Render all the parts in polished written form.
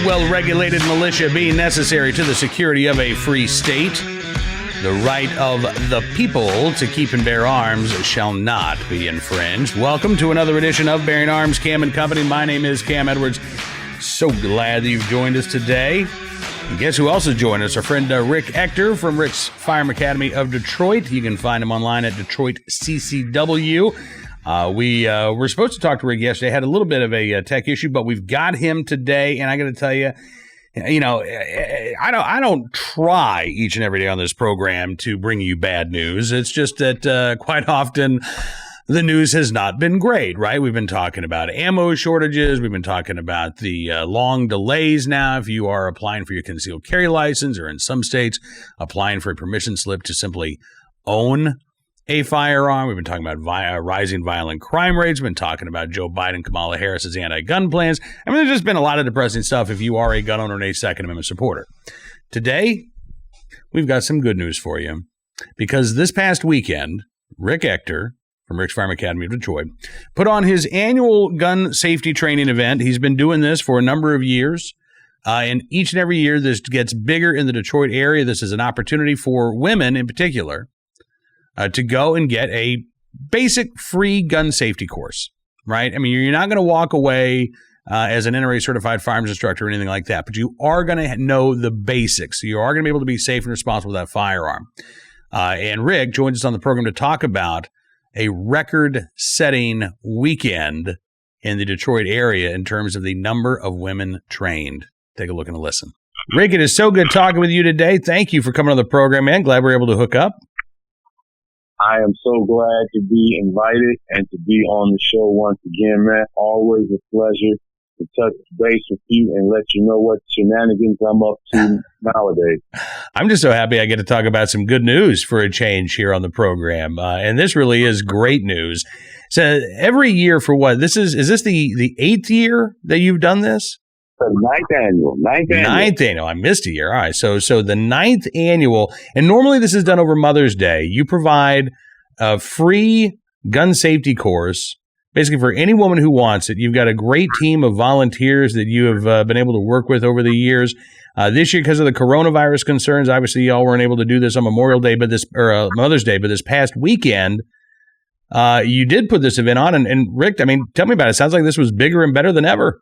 well-regulated militia being necessary to the security of a free state, the right of the people to keep and bear arms shall not be infringed. Welcome to another edition of Bearing Arms, Cam and Company. My name is Cam Edwards. So glad that you've joined us today. And guess who else has joined us? Our friend Rick Ector from Rick's Firearm Academy of Detroit. You can find him online at Detroit CCW. We were supposed to talk to Rick yesterday. Had a little bit of a tech issue, but we've got him today. And I got to tell you, I don't try each and every day on this program to bring you bad news. It's just that quite often the news has not been great, right? We've been talking about ammo shortages. We've been talking about the long delays now if you are applying for your concealed carry license, or in some states applying for a permission slip to simply own a firearm. We've been talking about rising violent crime rates. We've been talking about Joe Biden, Kamala Harris's anti-gun plans. I mean, there's just been a lot of depressing stuff if you are a gun owner and a Second Amendment supporter. Today, we've got some good news for you, because this past weekend, Rick Ector from Rick's Firearm Academy of Detroit put on his annual gun safety training event. He's been doing this for a number of years. And each and every year, this gets bigger in the Detroit area. This is an opportunity for women in particular to go and get a basic free gun safety course, right? I mean, you're not going to walk away as an NRA certified firearms instructor or anything like that, but you are going to know the basics. You are going to be able to be safe and responsible with that firearm. And Rick joins us on the program to talk about a record-setting weekend in the Detroit area in terms of the number of women trained. Take a look and a listen. Rick, it is so good talking with you today. Thank you for coming on the program, man. Glad we're able to hook up. I am so glad to be invited and to be on the show once again, man. Always a pleasure to touch base with you and let you know what shenanigans I'm up to nowadays. I'm just so happy I get to talk about some good news for a change here on the program. And this really is great news. So every year for what? Is this the 8th year that you've done this? The ninth annual. I missed a year. All right. So the 9th annual, and normally this is done over Mother's Day. You provide a free gun safety course, basically for any woman who wants it. You've got a great team of volunteers that you have been able to work with over the years. This year, because of the coronavirus concerns, obviously y'all weren't able to do this on Memorial Day, Mother's Day, but this past weekend, you did put this event on. And Rick, I mean, tell me about it. It sounds like this was bigger and better than ever.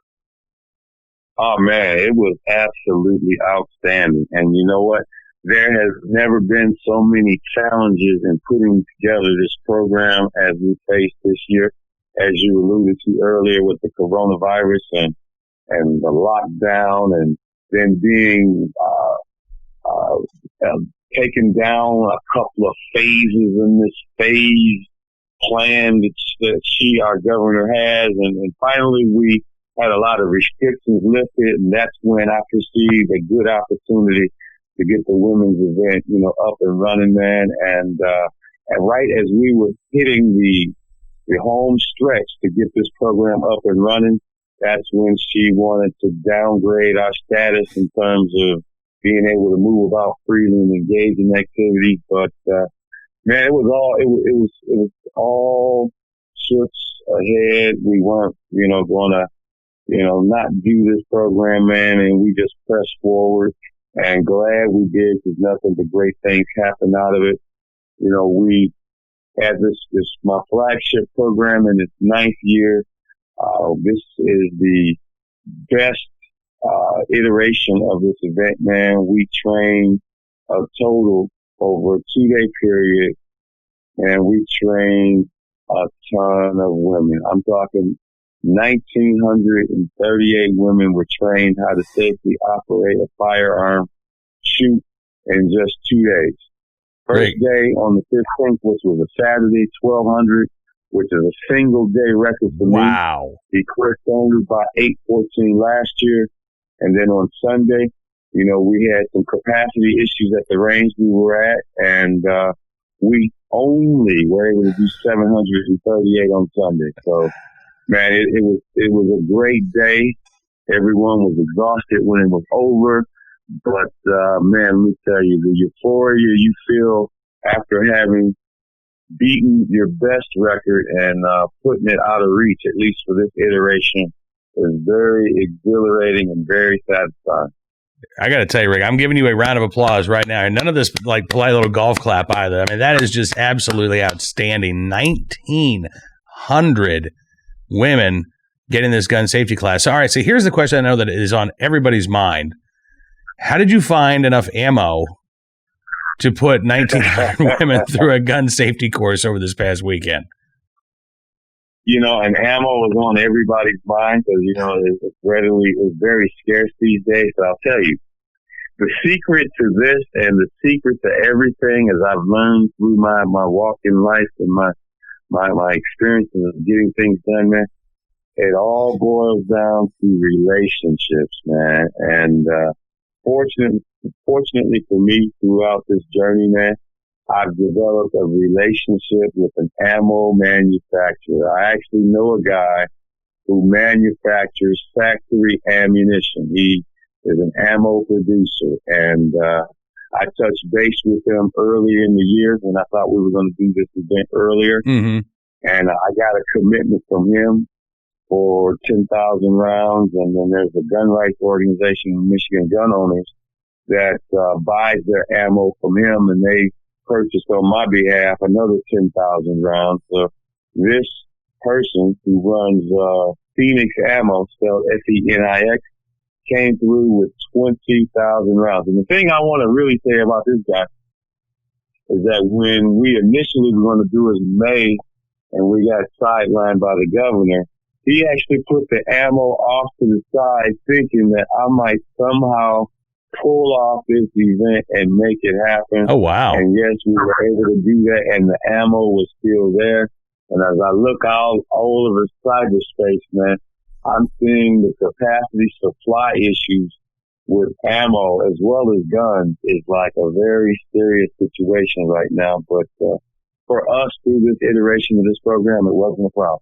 Oh, man, it was absolutely outstanding. And you know what? There has never been so many challenges in putting together this program as we faced this year, as you alluded to earlier with the coronavirus and the lockdown, and then being taken down a couple of phases in this phase plan that our governor has. And finally, we had a lot of restrictions lifted, and that's when I perceived a good opportunity to get the women's event, up and running, man. And right as we were hitting the home stretch to get this program up and running, that's when she wanted to downgrade our status in terms of being able to move about freely and engage in activities. But man, it was all shifts ahead. We weren't, going to not do this program, man, and we just pressed forward, and glad we did, because nothing but great things happened out of it. We had this my flagship program in its 9th year. This is the best iteration of this event, man. We trained a total over a 2-day period, and we trained a ton of women. I'm talking 1,938 women were trained how to safely operate a firearm, shoot in just 2 days. First day on the 15th, which was a Saturday, 1,200, which is a single day record for me. Wow. Eclipsed only by 814 last year. And then on Sunday, we had some capacity issues at the range we were at, and we only were able to do 738 on Sunday. So, man, it was a great day. Everyone was exhausted when it was over. But, man, let me tell you, the euphoria you feel after having beaten your best record and putting it out of reach, at least for this iteration, is very exhilarating and very satisfying. I got to tell you, Rick, I'm giving you a round of applause right now. And none of this like polite little golf clap either. I mean, that is just absolutely outstanding. 1,900 women getting this gun safety class. All right, so here's the question I know that is on everybody's mind. How did you find enough ammo to put 1,900 women through a gun safety course over this past weekend? And ammo was on everybody's mind because, it's very scarce these days. So I'll tell you, the secret to this and the secret to everything, as I've learned through my walk in life and my experiences of getting things done, man, it all boils down to relationships, man. And fortunately for me, throughout this journey, man, I've developed a relationship with an ammo manufacturer. I actually know a guy who manufactures factory ammunition. He is an ammo producer, and I touched base with him earlier in the year when I thought we were going to do this event earlier. Mm-hmm. And I got a commitment from him for 10,000 rounds. And then there's a gun rights organization, Michigan Gun Owners, that buys their ammo from him, and they purchased on my behalf another 10,000 rounds. So this person who runs Phoenix Ammo, spelled Fenix, came through with 20,000 rounds. And the thing I want to really say about this guy is that when we initially were going to do it in May and we got sidelined by the governor, he actually put the ammo off to the side thinking that I might somehow pull off this event and make it happen. Oh, wow. And yes, we were able to do that, and the ammo was still there. And as I look out all over cyberspace, man, I'm seeing the capacity supply issues with ammo as well as guns is like a very serious situation right now. But for us, through this iteration of this program, it wasn't a problem.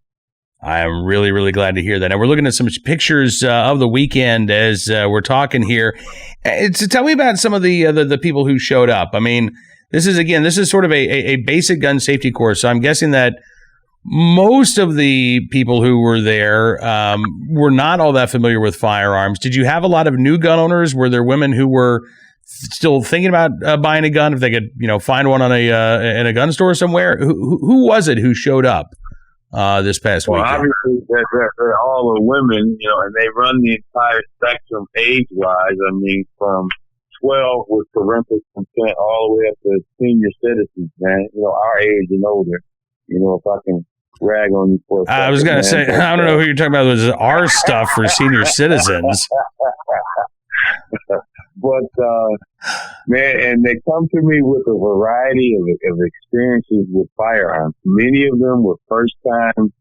I am really, really glad to hear that. And we're looking at some pictures of the weekend as we're talking here. Tell me about some of the people who showed up. I mean, this is sort of a basic gun safety course. So I'm guessing that most of the people who were there were not all that familiar with firearms. Did you have a lot of new gun owners? Were there women who were still thinking about buying a gun if they could, find one on in a gun store somewhere? Who was it who showed up this past weekend? Obviously, they're all the women, and they run the entire spectrum age-wise. I mean, from 12 with parental consent all the way up to senior citizens, man. Our age and older. If I can rag on you for a second. I was going to say, I don't know who you're talking about. It was our stuff for senior citizens. But, man, and they come to me with a variety of experiences with firearms. Many of them were first-time, gun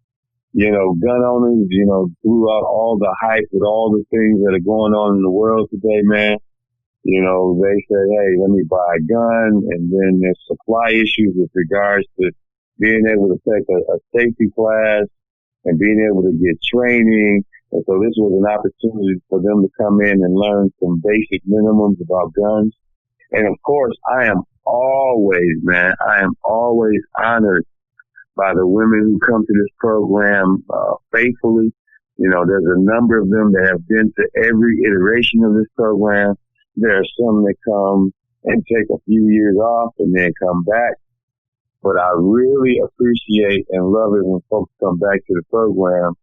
owners, throughout all the hype with all the things that are going on in the world today, man. They say, hey, let me buy a gun. And then there's supply issues with regards to being able to take a safety class and being able to get training. And so this was an opportunity for them to come in and learn some basic minimums about guns. And of course, I am always honored by the women who come to this program faithfully. There's a number of them that have been to every iteration of this program. There are some that come and take a few years off and then come back. But I really appreciate and love it when folks come back to the program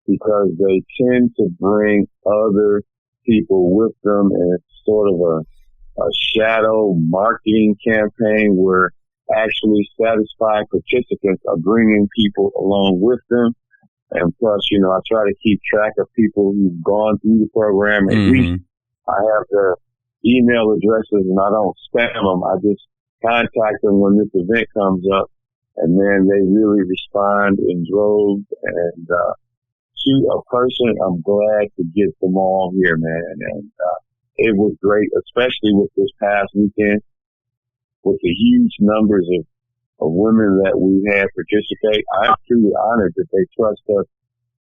because they tend to bring other people with them, and it's sort of a shadow marketing campaign where actually satisfied participants are bringing people along with them. And plus, I try to keep track of people who've gone through the program. At least I have their email addresses and I don't spam them. I just contact them when this event comes up, and then they really respond in droves. And to a person, I'm glad to get them all here, man. And it was great, especially with this past weekend, with the huge numbers of women that we had participate. I'm truly honored that they trust us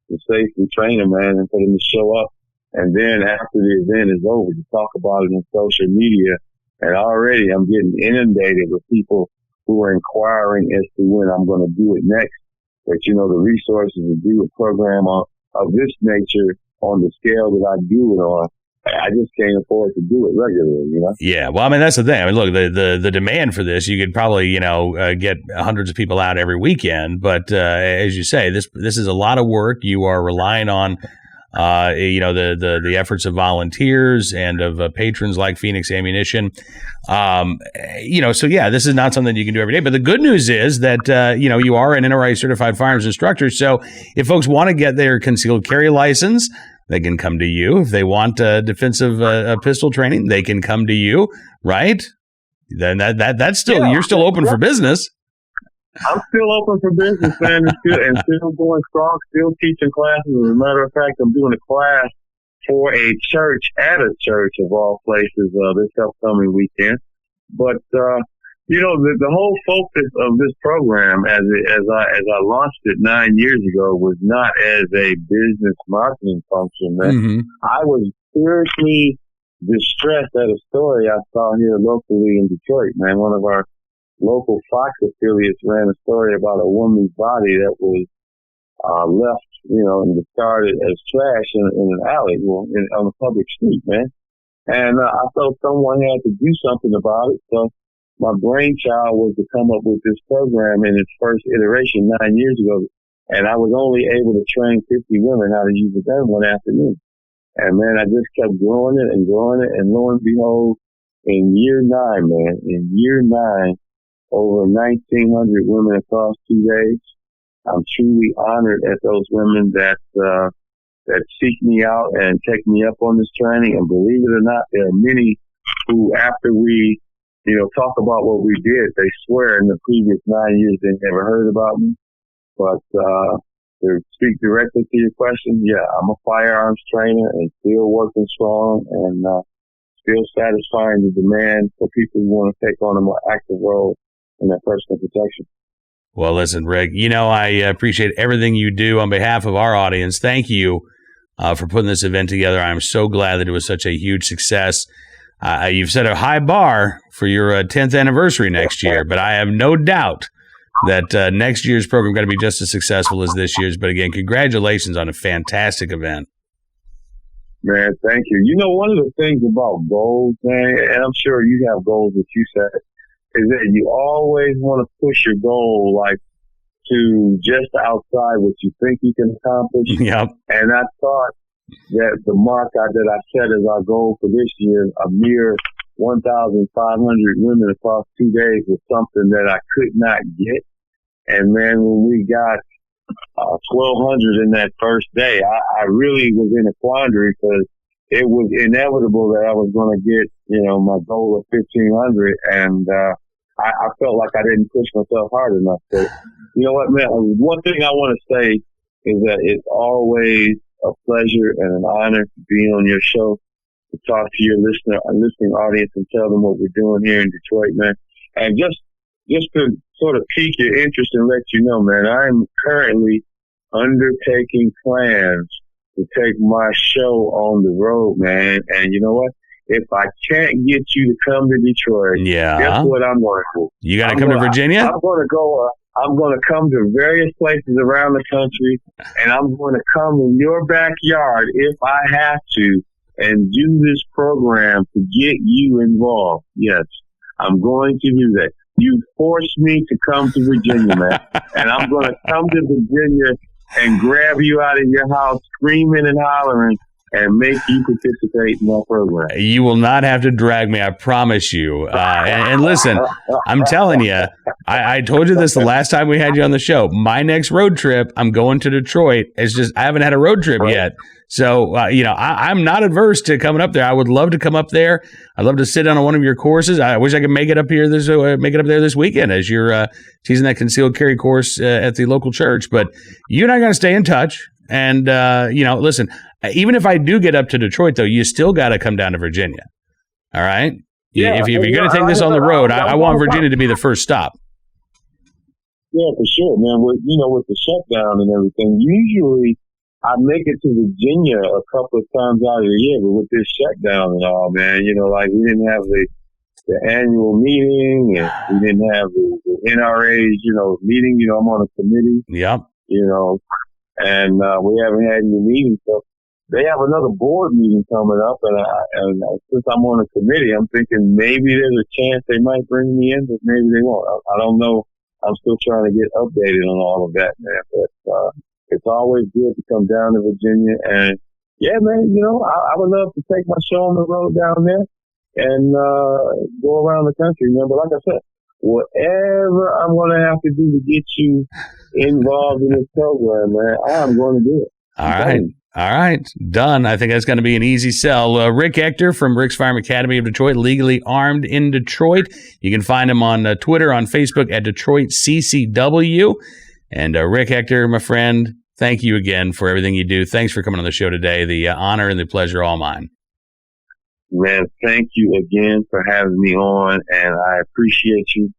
to safely train them, man, and for them to show up. And then after the event is over, to talk about it on social media. And already I'm getting inundated with people who are inquiring as to when I'm going to do it next. But, the resources to do a program of this nature on the scale that I do it on. I just can't afford to do it regularly, you know? Yeah. Well, I mean, that's the thing. I mean, look, the demand for this, you could probably, get hundreds of people out every weekend. But as you say, this is a lot of work. You are relying on, the efforts of volunteers and of patrons like Phoenix Ammunition. So yeah, this is not something you can do every day. But the good news is that, you are an NRA certified firearms instructor. So if folks want to get their concealed carry license, they can come to you. If they want defensive pistol training, they can come to you, right? Then that's still, you're still open for business. I'm still open for business, man, and still going strong, still teaching classes. As a matter of fact, I'm doing a class for a church at a church of all places this upcoming weekend. But the whole focus of this program, as I launched it 9 years ago, was not as a business marketing function. Man. Mm-hmm. I was seriously distressed at a story I saw here locally in Detroit. Man, one of our local Fox affiliates ran a story about a woman's body that was left, and discarded as trash in an alley, on a public street, man. And I felt someone had to do something about it, so my brainchild was to come up with this program in its first iteration 9 years ago, and I was only able to train 50 women how to use the gun one afternoon. And man, I just kept growing it, and lo and behold, in year 9, over 1,900 women across 2 days. I'm truly honored at those women that seek me out and take me up on this training. And believe it or not, there are many who, after we talk about what we did, they swear in the previous 9 years they never heard about me. But to speak directly to your question, yeah, I'm a firearms trainer and still working strong and still satisfying the demand for people who want to take on a more active role in their personal protection. Well, listen, Rick, I appreciate everything you do on behalf of our audience. Thank you for putting this event together. I'm so glad that it was such a huge success. You've set a high bar for your 10th anniversary next year, but I have no doubt that next year's program is going to be just as successful as this year's. But again, congratulations on a fantastic event. Man, thank you. One of the things about goals, man, and I'm sure you have goals that you set, is that you always want to push your goal like to just outside what you think you can accomplish. Yep. And I thought that the mark that I set as our goal for this year, a mere 1,500 women across 2 days, was something that I could not get. And man, when we got 1,200 in that first day, I really was in a quandary because it was inevitable that I was going to get, my goal of 1,500. And I felt like I didn't push myself hard enough. But you know what, man? One thing I want to say is that it's always a pleasure and an honor to be on your show, to talk to your listening audience and tell them what we're doing here in Detroit, man. And just to sort of pique your interest and let you know, man, I'm currently undertaking plans to take my show on the road, man. And you know what? If I can't get you to come to Detroit, guess what I'm going to do? You got to come to Virginia? I'm going to go. I'm going to come to various places around the country, and I'm going to come in your backyard if I have to, and do this program to get you involved. Yes, I'm going to do that. You forced me to come to Virginia, man, and I'm going to come to Virginia and grab you out of your house screaming and hollering and make you participate in my program. You will not have to drag me, I promise you. And listen, I'm telling you, I told you this the last time we had you on the show. My next road trip, I'm going to Detroit. It's just I haven't had a road trip yet. So, I'm not adverse to coming up there. I would love to come up there. I'd love to sit on one of your courses. I wish I could make it up there this weekend as you're teaching that concealed carry course at the local church. But you and I got to stay in touch. And, listen, even if I do get up to Detroit, though, you still got to come down to Virginia. All right? Yeah, if you're going to take this on the road, I want Virginia to be the first stop. Yeah, for sure, man. With the shutdown and everything, usually I make it to Virginia a couple of times out of the year, but with this shutdown and all, man, we didn't have the annual meeting, and we didn't have the NRA's, meeting. I'm on a committee. Yep. And we haven't had any meetings. So they have another board meeting coming up, and since I'm on a committee, I'm thinking maybe there's a chance they might bring me in, but maybe they won't. I don't know. I'm still trying to get updated on all of that, man. But it's always good to come down to Virginia, and yeah, man. I would love to take my show on the road down there and go around the country, man. But like I said, whatever I'm going to have to do to get you involved in this program, man, I'm going to do it. All right. Done. I think that's going to be an easy sell. Rick Ector from Rick's Firearm Academy of Detroit, legally armed in Detroit. You can find him on Twitter, on Facebook at Detroit CCW. And Rick Ector, my friend, thank you again for everything you do. Thanks for coming on the show today. The honor and the pleasure all mine. Man, thank you again for having me on, and I appreciate you.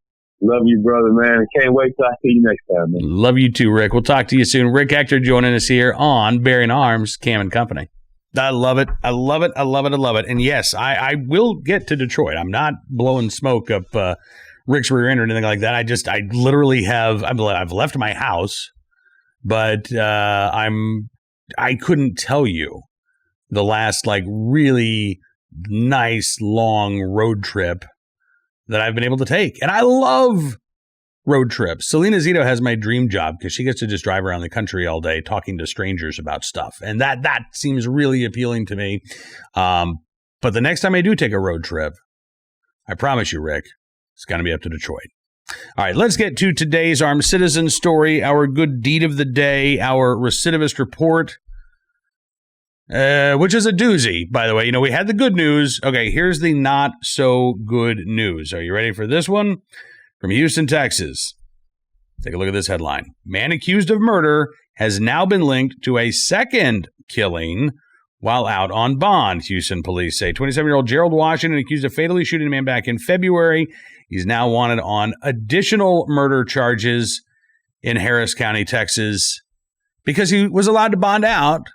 Love you, brother, man. Can't wait till I see you next time, man. Love you too, Rick. We'll talk to you soon. Rick Ector joining us here on Bearing Arms, Cam and Company. I love it. I love it. I love it. I love it. And yes, I will get to Detroit. I'm not blowing smoke up Rick's rear end or anything like that. I literally I've left my house, but I couldn't tell you the last really nice long road trip that I've been able to take. And I love road trips. Selena Zito has my dream job because she gets to just drive around the country all day talking to strangers about stuff. And that seems really appealing to me. But the next time I do take a road trip, I promise you, Rick, it's going to be up to Detroit. All right, let's get to today's Armed Citizen story, our good deed of the day, our recidivist report. Which is a doozy, by the way. We had the good news. Okay, here's the not so good news. Are you ready for this one? From Houston, Texas. Take a look at this headline. Man accused of murder has now been linked to a second killing while out on bond, Houston police say. 27-year-old Gerald Washington, accused of fatally shooting a man back in February. He's now wanted on additional murder charges in Harris County, Texas, because he was allowed to bond out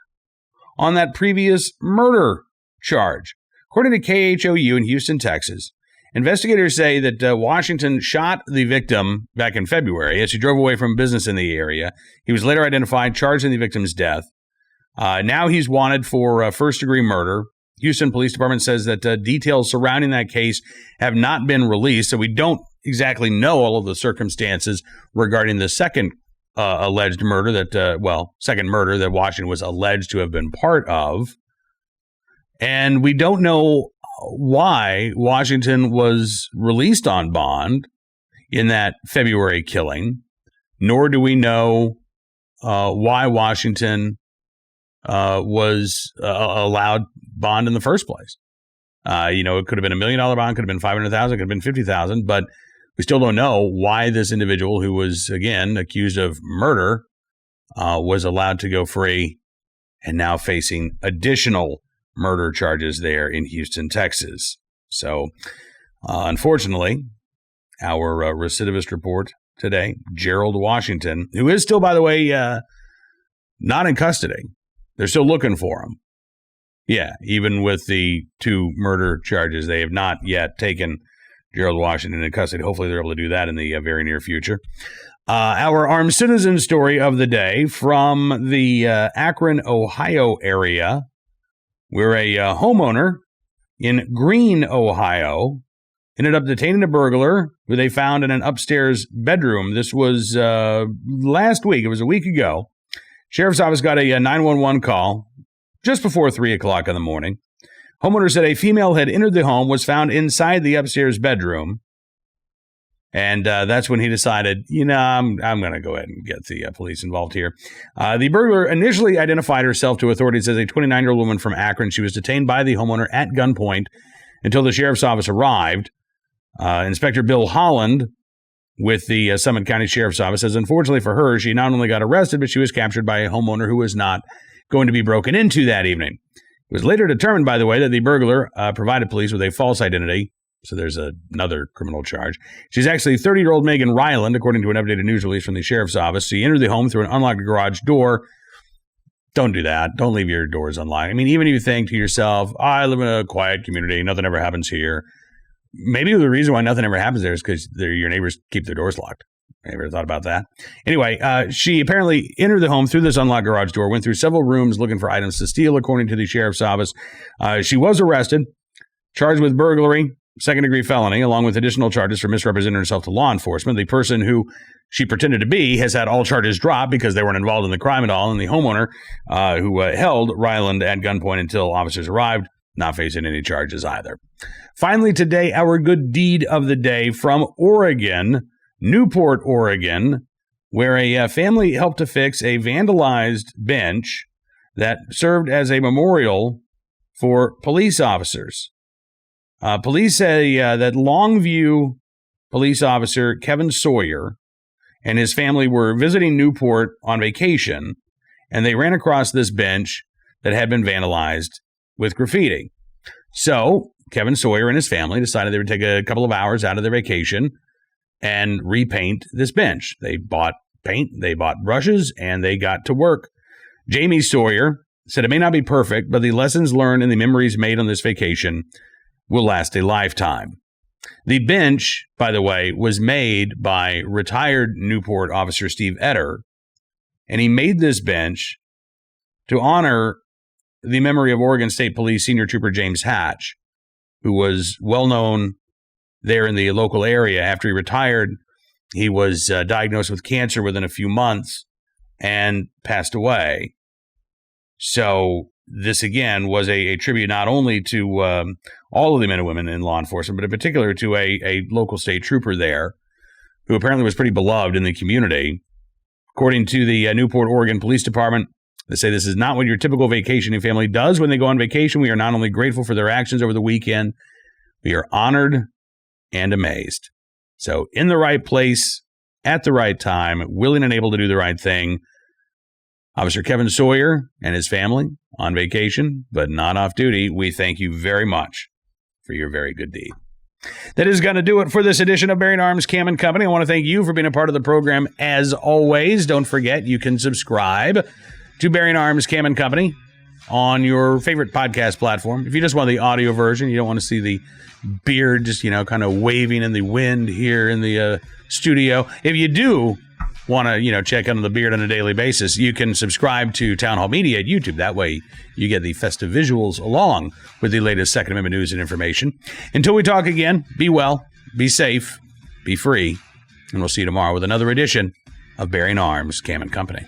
on that previous murder charge. According to KHOU in Houston, Texas, investigators say that Washington shot the victim back in February as he drove away from business in the area. He was later identified, charged in the victim's death. Now he's wanted for first-degree murder. Houston Police Department says that details surrounding that case have not been released, so we don't exactly know all of the circumstances regarding the second alleged murder second murder that Washington was alleged to have been part of. And we don't know why Washington was released on bond in that February killing, nor do we know why Washington was allowed bond in the first place. It could have been $1 million bond, could have been $500,000, could have been $50,000, but we still don't know why this individual, who was, again, accused of murder, was allowed to go free and now facing additional murder charges there in Houston, Texas. So, unfortunately, our recidivist report today, Gerald Washington, who is still, by the way, not in custody. They're still looking for him. Yeah, even with the 2 murder charges, they have not yet taken Gerald Washington in custody. Hopefully they're able to do that in the very near future. Our armed citizen story of the day from the Akron, Ohio area, where a homeowner in Greene, Ohio, ended up detaining a burglar who they found in an upstairs bedroom. This was last week. It was a week ago. Sheriff's office got a 911 call just before 3 o'clock in the morning. Homeowner said a female had entered the home, was found inside the upstairs bedroom. And that's when he decided, I'm going to go ahead and get the police involved here. The burglar initially identified herself to authorities as a 29-year-old woman from Akron. She was detained by the homeowner at gunpoint until the sheriff's office arrived. Inspector Bill Holland with the Summit County Sheriff's Office says, unfortunately for her, she not only got arrested, but she was captured by a homeowner who was not going to be broken into that evening. It was later determined, by the way, that the burglar provided police with a false identity. So there's another criminal charge. She's actually 30-year-old Megan Ryland, according to an updated news release from the sheriff's office. She entered the home through an unlocked garage door. Don't do that. Don't leave your doors unlocked. I mean, even if you think to yourself, I live in a quiet community, nothing ever happens here. Maybe the reason why nothing ever happens there is because your neighbors keep their doors locked. Ever thought about that? Anyway, she apparently entered the home through this unlocked garage door, went through several rooms looking for items to steal, according to the sheriff's office. She was arrested, charged with burglary, second-degree felony, along with additional charges for misrepresenting herself to law enforcement. The person who she pretended to be has had all charges dropped because they weren't involved in the crime at all, and the homeowner who held Ryland at gunpoint until officers arrived, not facing any charges either. Finally today, our good deed of the day from Oregon, Newport, Oregon, where a family helped to fix a vandalized bench that served as a memorial for police officers. Police say that Longview police officer Kevin Sawyer and his family were visiting Newport on vacation, and they ran across this bench that had been vandalized with graffiti. So Kevin Sawyer and his family decided they would take a couple of hours out of their vacation and repaint this bench. They bought paint, they bought brushes, and they got to work. Jamie Sawyer said it may not be perfect, but the lessons learned and the memories made on this vacation will last a lifetime. The bench, by the way, was made by retired Newport officer Steve Ector, and he made this bench to honor the memory of Oregon State Police Senior Trooper James Hatch, who was well known there in the local area. After he retired, he was diagnosed with cancer within a few months and passed away. So this, again, was a tribute not only to all of the men and women in law enforcement, but in particular to a local state trooper there who apparently was pretty beloved in the community. According to the Newport, Oregon Police Department, they say this is not what your typical vacationing family does when they go on vacation. We are not only grateful for their actions over the weekend, we are honored and amazed. So in the right place, at the right time, willing and able to do the right thing. Officer Kevin Sawyer and his family on vacation, but not off duty. We thank you very much for your very good deed. That is going to do it for this edition of Bearing Arms Cam and Company. I want to thank you for being a part of the program as always. Don't forget, you can subscribe to Bearing Arms Cam and Company on your favorite podcast platform. If you just want the audio version, you don't want to see the beard just, kind of waving in the wind here in the studio. If you do want to, check out the beard on a daily basis, you can subscribe to Town Hall Media at YouTube. That way you get the festive visuals along with the latest Second Amendment news and information. Until we talk again, be well, be safe, be free, and we'll see you tomorrow with another edition of Bearing Arms Cam and Company.